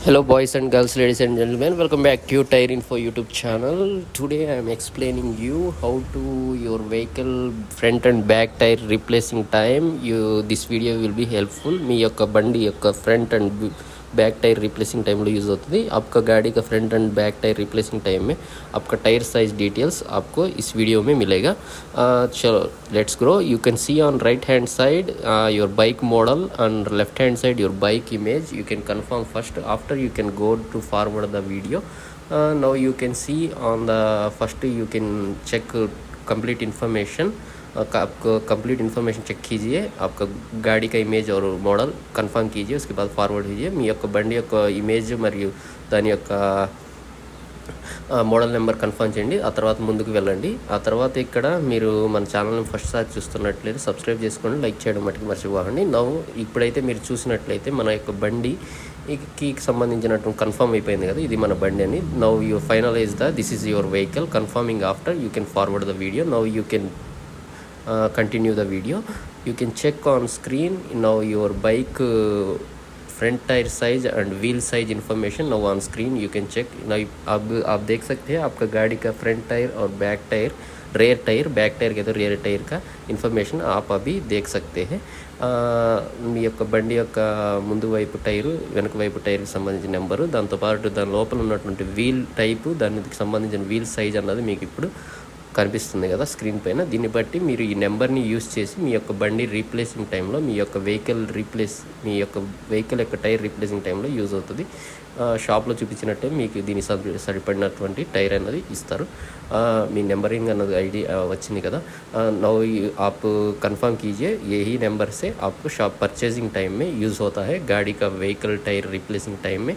Hello boys and girls, ladies and gentlemen, welcome back to Tyres Info YouTube channel. Today I am explaining you how to your vehicle front and back tire replacing time. This video will be helpful. మీ యొక్క బండి యొక్క front and back tyre replacing time use होती है। आपका गाड़ी का front end back tyre replacing time में आपका टायर साइज डिटेल्स आपको इस वीडियो में मिलेगा। चलो let's grow. You can see on right hand side your bike model and left hand side your bike image. You can confirm first, after you can go to forward the video. Now you can see on the first you can check complete information. आपको complete information check कीजिए, आपका गाड़ी का image और model confirm कीजिए, उसके बाद forward कीजिए। మీ యొక్క బండి యొక్క ఇమేజ్ మరియు దాని యొక్క మోడల్ నెంబర్ కన్ఫర్మ్ చేయండి। ఆ తర్వాత ముందుకు వెళ్ళండి। ఆ తర్వాత ఇక్కడ మీరు మన ఛానల్ని ఫస్ట్ సారి చూస్తున్నట్లయితే సబ్స్క్రైబ్ చేసుకోండి, లైక్ చేయడం మటుకు మర్చిపోకండి। ఇప్పుడైతే మీరు చూసినట్లయితే మన యొక్క బండికి సంబంధించినటువంటి కన్ఫర్మ్ అయిపోయింది కదా, ఇది మన బండి అని। Now you finalise this is your vehicle confirming after you can forward the video. Now you can continue the video. You can check on screen now your bike front tire size and wheel size information now on screen you can check। now आप देख सकते हैं आपका गाड़ी का front tyre और back tyre, rare tyre, back tyre के तो रेयर टायर का इन्फॉर्मेशन आप अभी देख सकते हैं। మీ యొక్క బండి యొక్క ముందు వైపు టైరు, వెనక వైపు టైర్కి సంబంధించిన నెంబరు, దాంతోపాటు దాని లోపల ఉన్నటువంటి వీల్ టైపు, దానికి సంబంధించిన వీల్ సైజ్ అన్నది మీకు ఇప్పుడు కనిపిస్తుంది కదా స్క్రీన్ పైన। దీన్ని బట్టి మీరు ఈ నెంబర్ని యూస్ చేసి మీ యొక్క బండి రీప్లేసింగ్ టైంలో మీ యొక్క వెహికల్ యొక్క టైర్ రీప్లేసింగ్ టైంలో యూజ్ అవుతుంది। షాప్లో చూపించినట్టే మీకు దీనికి సరిపడినటువంటి టైర్ అన్నది ఇస్తారు। మీ నెంబరింగ్ అన్నది ఐడి వచ్చింది కదా। नौ आप कंफर्म कीजिए, यही नंबर से आपको शॉप परचेजिंग टाइम में यूज़ होता है गाड़ी का व्हीकल टायर रिप्लेसिंग टाइम में।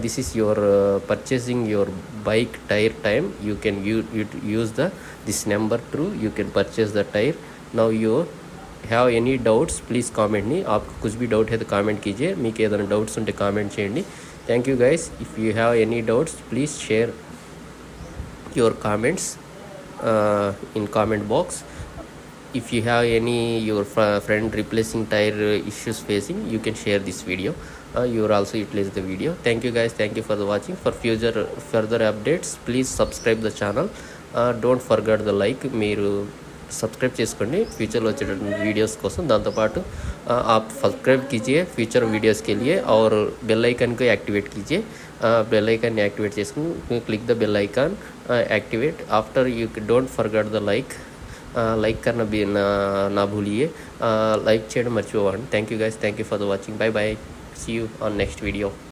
This is your purchasing your bike tyre time. You can use this number through you can purchase the tyre. Now you have any doubts please comment ని। आपको कुछ भी doubt है तो comment कीजिए। మీకు ఏదైనా డౌట్స్ ఉంటే కామెంట్ చేయండి। Thank you guys. If you have any doubts please share your comments in comment box. If you have any your friend replacing tire issues facing, you can share this video. You are also utilize the video. Thank you guys, thank you for the watching. For further updates please subscribe the channel. Don't forget the like. మీరు subscribe చేసుకోండి ఫ్యూచర్లో వచ్చేటటువంటి videos కోసం। దాంతోపాటు आप subscribe कीजिए future videos के लिए और बेल आइकन को एक्टिवेट कीजिए। बेल आइकन एक्टिवेट చేసుకుని click the bell icon activate. After you don't forget the like करना भी ना भूलिए। लाइक చేయడం మర్చిపోకండి। Thank you guys, thank you for the watching. Bye bye, see you on next video.